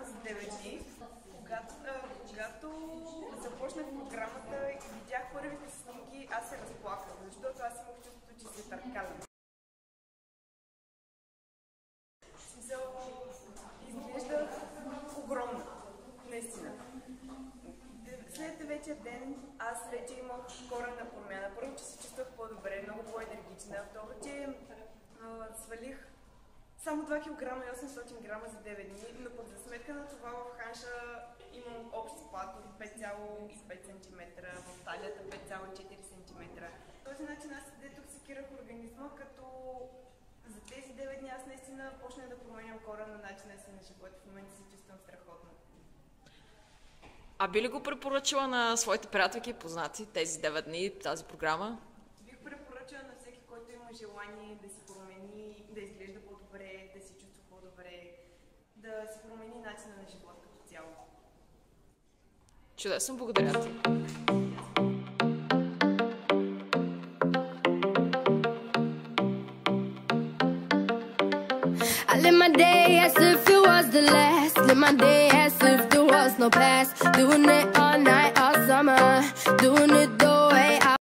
за 9 дни. Когато започнах програмата и видях първите снимки, аз се разплаках, защото аз имах чувството, че се търкалям. Изглежда огромна, наистина. След 9-тия ден аз вече имах коренна промяна. Първо, че се чувствах по-добре, много по-енергична. Второ, че свалих само 2 кг и 800 грама за 9 дни, но пък за сметка на това в ханша имам общ спад от 5,5 см, в талията 5,4 см. По този начин аз детоксикирах организма, като за тези 9 дни аз наистина почнах да променям коренно начина си на живота. В момента се чувствам страхотно. А би ли го препоръчала на своите приятелки и познати тези 9 дни, тази програма? Бих препоръчала на всеки, който има желание да се промени, да изглежда по-добре, да се чувства по-добре, да се промени начина на живота като цяло. Чудесно, благодаря ти. I live my day as if it was the last. Live my day as if there was no past. Doing it all night, all summer. Doing it the way I